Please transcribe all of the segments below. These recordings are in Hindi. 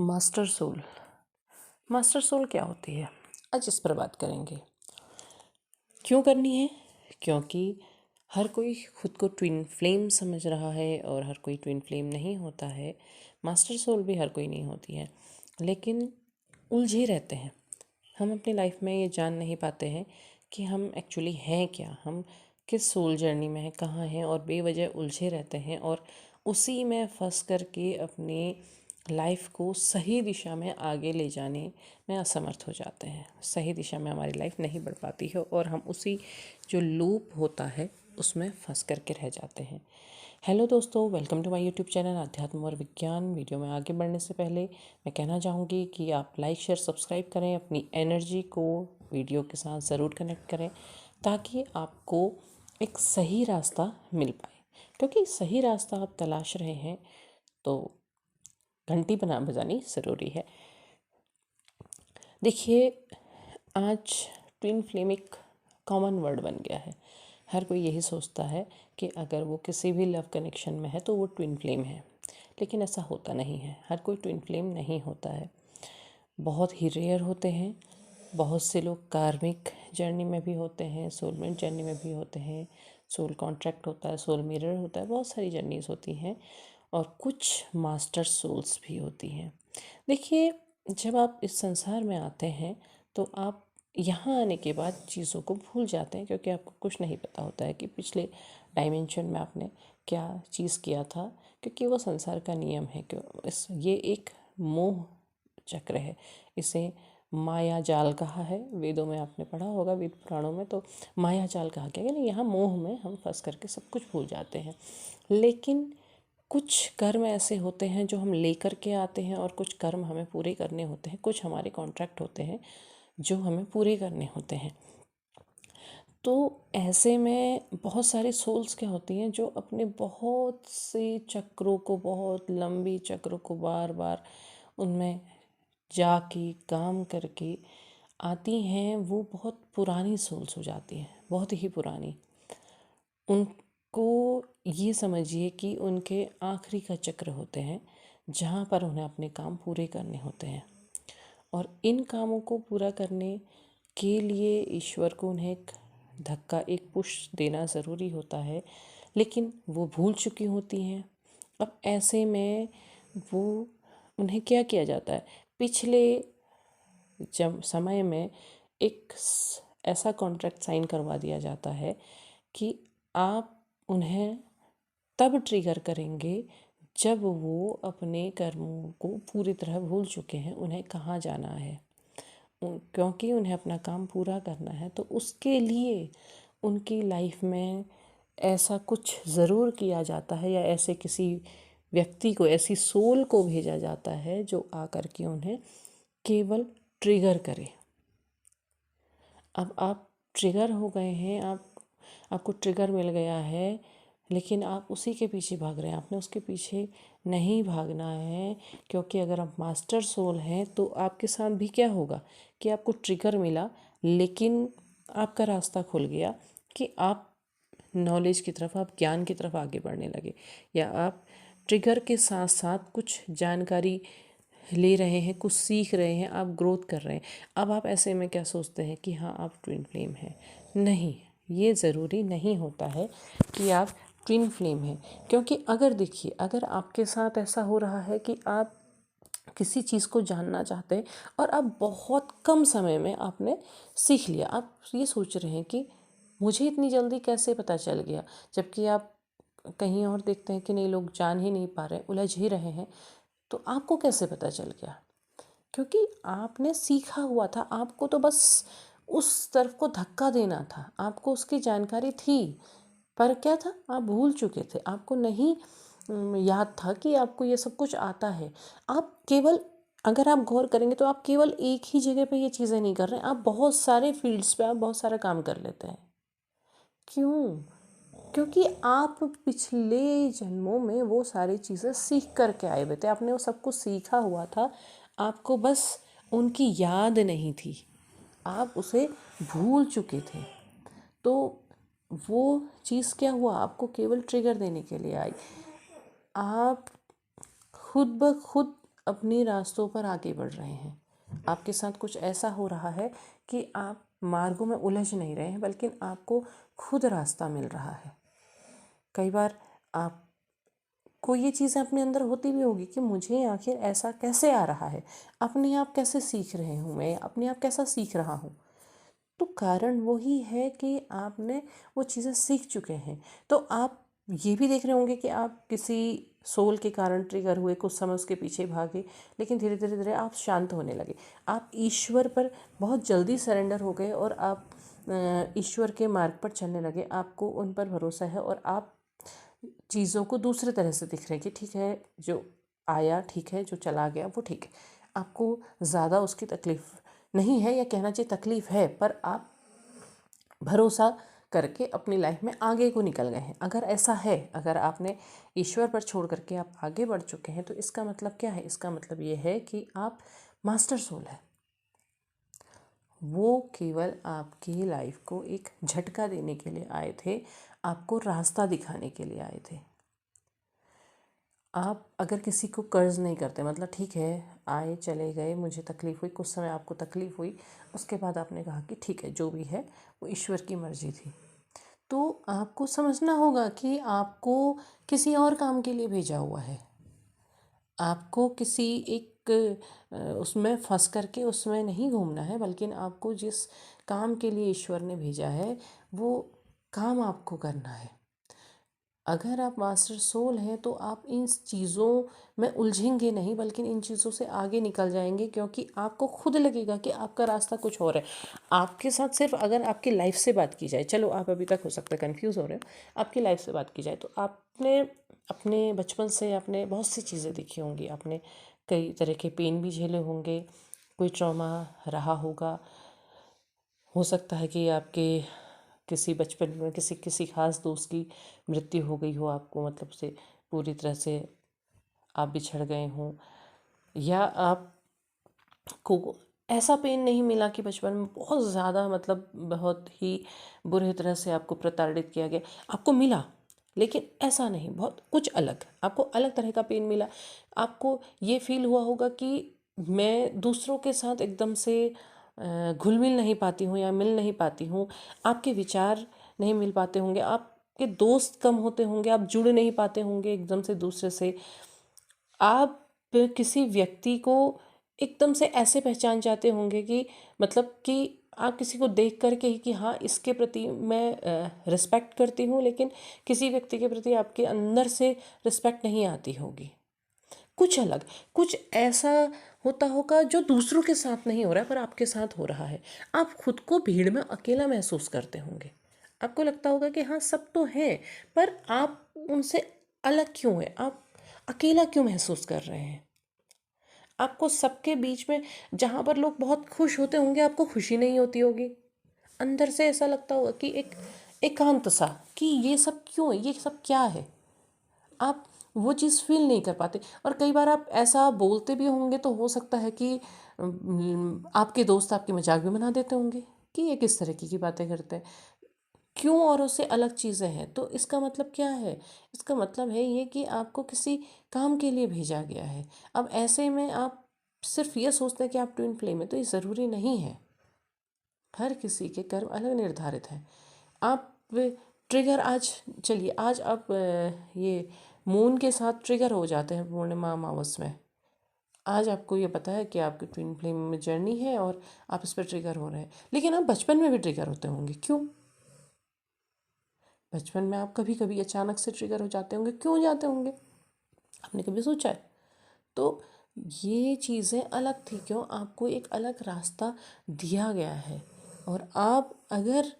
Master soul. मास्टर सोल क्या होती है, आज इस पर बात करेंगे। क्यों करनी है? क्योंकि हर कोई खुद को ट्विन फ्लेम समझ रहा है और हर कोई ट्विन फ्लेम नहीं होता है। मास्टर सोल भी हर कोई नहीं होती है, लेकिन उलझे रहते हैं। हम अपनी लाइफ में ये जान नहीं पाते हैं कि हम एक्चुअली हैं क्या, हम किस सोल जर्नी में हैं, कहाँ हैं, और बेवजह उलझे रहते हैं और उसी में फंस कर के अपनी लाइफ को सही दिशा में आगे ले जाने में असमर्थ हो जाते हैं। सही दिशा में हमारी लाइफ नहीं बढ़ पाती है और हम उसी जो लूप होता है उसमें फंस करके रह जाते हैं। हेलो दोस्तों, welcome to my YouTube channel अध्यात्म और विज्ञान। वीडियो में आगे बढ़ने से पहले मैं कहना चाहूँगी कि आप लाइक शेयर सब्सक्राइब करें, अपनी एनर्जी को वीडियो के साथ ज़रूर कनेक्ट करें ताकि आपको एक सही रास्ता मिल पाए। क्योंकि सही रास्ता आप तलाश रहे हैं तो घंटी बजानी ज़रूरी है। देखिए, आज ट्विन फ्लेम एक कॉमन वर्ड बन गया है। हर कोई यही सोचता है कि अगर वो किसी भी लव कनेक्शन में है तो वो ट्विन फ्लेम है, लेकिन ऐसा होता नहीं है। हर कोई ट्विन फ्लेम नहीं होता है, बहुत ही रेयर होते हैं। बहुत से लोग कार्मिक जर्नी में भी होते हैं, सोलमेट जर्नी में भी होते हैं, सोल कॉन्ट्रैक्ट होता है, सोल मिरर होता है, बहुत सारी जर्नीज होती हैं और कुछ मास्टर सोल्स भी होती हैं। देखिए, जब आप इस संसार में आते हैं तो आप यहाँ आने के बाद चीज़ों को भूल जाते हैं, क्योंकि आपको कुछ नहीं पता होता है कि पिछले डायमेंशन में आपने क्या चीज़ किया था। क्योंकि वो संसार का नियम है, क्यों ये एक मोह चक्र है। इसे माया जाल कहा है। वेदों में आपने पढ़ा होगा, वेद पुराणों में तो माया जाल कहा गया है। यहाँ मोह में हम फंस करके सब कुछ भूल जाते हैं। लेकिन कुछ कर्म ऐसे होते हैं जो हम लेकर के आते हैं और कुछ कर्म हमें पूरे करने होते हैं। कुछ हमारे कॉन्ट्रैक्ट होते हैं जो हमें पूरे करने होते हैं। तो ऐसे में बहुत सारी सोल्स क्या होती हैं जो अपने बहुत से चक्रों को, बहुत लंबी चक्रों को बार बार उनमें जाके काम करके आती हैं। वो बहुत पुरानी सोल्स हो जाती हैं, बहुत ही पुरानी। उनको ये समझिए कि उनके आखिरी का चक्र होते हैं जहाँ पर उन्हें अपने काम पूरे करने होते हैं। और इन कामों को पूरा करने के लिए ईश्वर को उन्हें एक धक्का, एक पुश देना ज़रूरी होता है, लेकिन वो भूल चुकी होती हैं। अब ऐसे में वो उन्हें क्या किया जाता है, पिछले जब समय में एक ऐसा कॉन्ट्रैक्ट साइन करवा दिया जाता है कि आप उन्हें तब ट्रिगर करेंगे जब वो अपने कर्मों को पूरी तरह भूल चुके हैं, उन्हें कहाँ जाना है। क्योंकि उन्हें अपना काम पूरा करना है तो उसके लिए उनकी लाइफ में ऐसा कुछ ज़रूर किया जाता है, या ऐसे किसी व्यक्ति को, ऐसी सोल को भेजा जाता है जो आकर के उन्हें केवल ट्रिगर करे। अब आप ट्रिगर हो गए हैं, आपको ट्रिगर मिल गया है, लेकिन आप उसी के पीछे भाग रहे हैं। आपने उसके पीछे नहीं भागना है, क्योंकि अगर आप मास्टर सोल हैं तो आपके साथ भी क्या होगा कि आपको ट्रिगर मिला, लेकिन आपका रास्ता खुल गया कि आप नॉलेज की तरफ, आप ज्ञान की तरफ आगे बढ़ने लगे, या आप ट्रिगर के साथ साथ कुछ जानकारी ले रहे हैं, कुछ सीख रहे हैं, आप ग्रोथ कर रहे हैं। अब आप ऐसे में क्या सोचते हैं कि हाँ आप ट्विन फ्लेम हैं। नहीं, ये ज़रूरी नहीं होता है कि आप ट्विन फ्लेम हैं। क्योंकि अगर देखिए, अगर आपके साथ ऐसा हो रहा है कि आप किसी चीज़ को जानना चाहते हैं और आप बहुत कम समय में आपने सीख लिया, आप ये सोच रहे हैं कि मुझे इतनी जल्दी कैसे पता चल गया, जबकि आप कहीं और देखते हैं कि नहीं, लोग जान ही नहीं पा रहे, उलझ ही रहे हैं, तो आपको कैसे पता चल गया? क्योंकि आपने सीखा हुआ था, आपको तो बस उस तरफ को धक्का देना था, आपको उसकी जानकारी थी, पर क्या था, आप भूल चुके थे, आपको नहीं याद था कि आपको ये सब कुछ आता है। आप केवल, अगर आप गौर करेंगे तो आप केवल एक ही जगह पे ये चीज़ें नहीं कर रहे हैं, आप बहुत सारे फील्ड्स पे आप बहुत सारा काम कर लेते हैं। क्यों? क्योंकि आप पिछले जन्मों में वो सारी चीज़ें सीख करके आए हुए थे, आपने वो सब कुछ सीखा हुआ था, आपको बस उनकी याद नहीं थी, आप उसे भूल चुके थे। तो वो चीज़ क्या हुआ, आपको केवल ट्रिगर देने के लिए आई। आप खुद ब खुद अपने रास्तों पर आगे बढ़ रहे हैं। आपके साथ कुछ ऐसा हो रहा है कि आप मार्गों में उलझ नहीं रहे हैं, बल्कि आपको खुद रास्ता मिल रहा है। कई बार आपको ये चीज़ें अपने अंदर होती भी होगी कि मुझे आखिर ऐसा कैसे आ रहा है, अपने आप कैसे सीख रहे हूँ, मैं अपने आप कैसा सीख रहा हूँ। तो कारण वही है कि आपने वो चीज़ें सीख चुके हैं। तो आप ये भी देख रहे होंगे कि आप किसी सोल के कारण ट्रिगर हुए, कुछ समय उसके पीछे भागे, लेकिन धीरे धीरे धीरे आप शांत होने लगे। आप ईश्वर पर बहुत जल्दी सरेंडर हो गए और आप ईश्वर के मार्ग पर चलने लगे। आपको उन पर भरोसा है और आप चीज़ों को दूसरे तरह से दिख रहे हैं कि ठीक है, जो आया ठीक है, जो चला गया वो ठीक है। आपको ज़्यादा उसकी तकलीफ़ नहीं है, या कहना चाहिए तकलीफ़ है, पर आप भरोसा करके अपनी लाइफ में आगे को निकल गए हैं। अगर ऐसा है, अगर आपने ईश्वर पर छोड़ करके आप आगे बढ़ चुके हैं, तो इसका मतलब क्या है? इसका मतलब ये है कि आप मास्टर सोल है। वो केवल आपकी लाइफ को एक झटका देने के लिए आए थे, आपको रास्ता दिखाने के लिए आए थे। आप अगर किसी को कर्ज नहीं करते, मतलब ठीक है आए चले गए, मुझे तकलीफ़ हुई, कुछ समय आपको तकलीफ़ हुई, उसके बाद आपने कहा कि ठीक है जो भी है वो ईश्वर की मर्ज़ी थी, तो आपको समझना होगा कि आपको किसी और काम के लिए भेजा हुआ है। आपको किसी एक उसमें फंस करके उसमें नहीं घूमना है, बल्कि आपको जिस काम के लिए ईश्वर ने भेजा है वो काम आपको करना है। अगर आप मास्टर सोल हैं तो आप इन चीज़ों में उलझेंगे नहीं, बल्कि इन चीज़ों से आगे निकल जाएंगे, क्योंकि आपको खुद लगेगा कि आपका रास्ता कुछ और है। आपके साथ सिर्फ अगर आपकी लाइफ से बात की जाए, चलो आप अभी तक हो सकता है कंफ्यूज हो रहे हो, आपकी लाइफ से बात की जाए तो आपने अपने बचपन से आपने बहुत सी चीज़ें देखी होंगी, आपने कई तरह के पेन भी झेले होंगे, कोई ट्रॉमा रहा होगा। हो सकता है कि आपके किसी बचपन में किसी किसी खास दोस्त की मृत्यु हो गई हो, आपको मतलब से पूरी तरह से आप बिछड़ गए हों, या आपको ऐसा पेन नहीं मिला कि बचपन में बहुत ज़्यादा मतलब बहुत ही बुरी तरह से आपको प्रताड़ित किया गया, आपको मिला, लेकिन ऐसा नहीं, बहुत कुछ अलग, आपको अलग तरह का पेन मिला। आपको ये फील हुआ होगा कि मैं दूसरों के साथ एकदम से घुल मिल नहीं पाती हूँ या मिल नहीं पाती हूँ, आपके विचार नहीं मिल पाते होंगे, आपके दोस्त कम होते होंगे, आप जुड़ नहीं पाते होंगे एकदम से दूसरे से। आप किसी व्यक्ति को एकदम से ऐसे पहचान जाते होंगे कि मतलब कि आप किसी को देख कर के ही कि हाँ इसके प्रति मैं रिस्पेक्ट करती हूँ, लेकिन किसी व्यक्ति के प्रति आपके अंदर से रिस्पेक्ट नहीं आती होगी। कुछ अलग, कुछ ऐसा होता होगा जो दूसरों के साथ नहीं हो रहा है पर आपके साथ हो रहा है। आप खुद को भीड़ में अकेला महसूस करते होंगे, आपको लगता होगा कि हाँ सब तो हैं, पर आप उनसे अलग क्यों हैं, आप अकेला क्यों महसूस कर रहे हैं। आपको सबके बीच में जहाँ पर लोग बहुत खुश होते होंगे आपको खुशी नहीं होती होगी, अंदर से ऐसा लगता होगा कि एक एकांत सा, कि ये सब क्यों है, ये सब क्या है। आप वो चीज़ फील नहीं कर पाते। और कई बार आप ऐसा बोलते भी होंगे तो हो सकता है कि आपके दोस्त आपकी मजाक भी बना देते होंगे कि ये किस तरह की बातें करते हैं, क्यों औरों से अलग चीज़ें हैं। तो इसका मतलब क्या है? इसका मतलब है ये कि आपको किसी काम के लिए भेजा गया है। अब ऐसे में आप सिर्फ ये सोचते हैं कि आप ट्विन फ्लेम है, तो ये ज़रूरी नहीं है। हर किसी के कर्म अलग निर्धारित हैं। आप ट्रिगर आज, चलिए आज आप ये मून के साथ ट्रिगर हो जाते हैं पूर्णिमा अमावस में। आज आपको ये पता है कि आपकी ट्विन फ्लेम में जर्नी है और आप इस पर ट्रिगर हो रहे हैं, लेकिन आप बचपन में भी ट्रिगर होते होंगे। क्यों? बचपन में आप कभी कभी अचानक से ट्रिगर हो जाते होंगे, क्यों जाते होंगे, आपने कभी सोचा है? तो ये चीज़ें अलग थी, क्यों? आपको एक अलग रास्ता दिया गया है, और आप अगर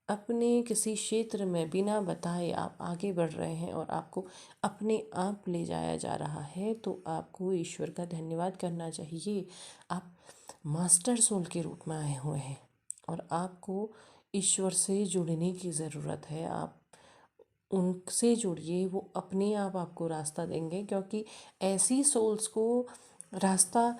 अपने किसी क्षेत्र में बिना बताए आप आगे बढ़ रहे हैं और आपको अपने आप ले जाया जा रहा है, तो आपको ईश्वर का धन्यवाद करना चाहिए। आप मास्टर सोल के रूप में आए हुए हैं और आपको ईश्वर से जुड़ने की ज़रूरत है। आप उनसे जुड़िए, वो अपने आप आपको रास्ता देंगे, क्योंकि ऐसी सोल्स को रास्ता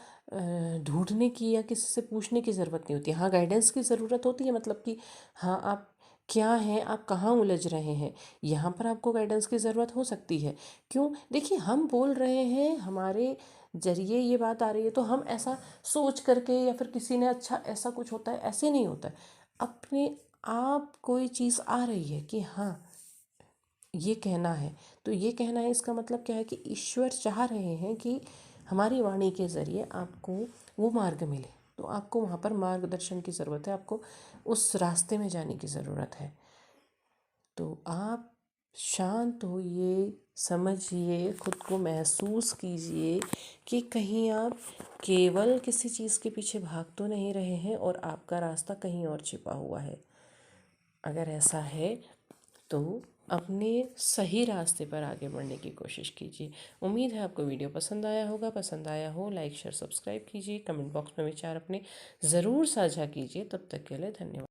ढूंढने की या किसी से पूछने की ज़रूरत नहीं होती। हाँ गाइडेंस की ज़रूरत होती है, मतलब कि हाँ आप क्या है, आप कहाँ उलझ रहे हैं, यहाँ पर आपको गाइडेंस की ज़रूरत हो सकती है। क्यों? देखिए, हम बोल रहे हैं, हमारे ज़रिए ये बात आ रही है, तो हम ऐसा सोच करके या फिर किसी ने अच्छा ऐसा कुछ होता है, ऐसे नहीं होता है। अपने आप कोई चीज़ आ रही है कि हाँ, ये कहना है, तो ये कहना है, इसका मतलब क्या है कि ईश्वर चाह रहे हैं कि हमारी वाणी के ज़रिए आपको वो मार्ग मिले। तो आपको वहाँ पर मार्गदर्शन की ज़रूरत है, आपको उस रास्ते में जाने की ज़रूरत है। तो आप शांत होइए, समझिए, खुद को महसूस कीजिए कि कहीं आप केवल किसी चीज़ के पीछे भाग तो नहीं रहे हैं और आपका रास्ता कहीं और छिपा हुआ है। अगर ऐसा है तो अपने सही रास्ते पर आगे बढ़ने की कोशिश कीजिए। उम्मीद है आपको वीडियो पसंद आया होगा। पसंद आया हो लाइक शेयर सब्सक्राइब कीजिए। कमेंट बॉक्स में विचार अपने ज़रूर साझा कीजिए। तब तक के लिए धन्यवाद।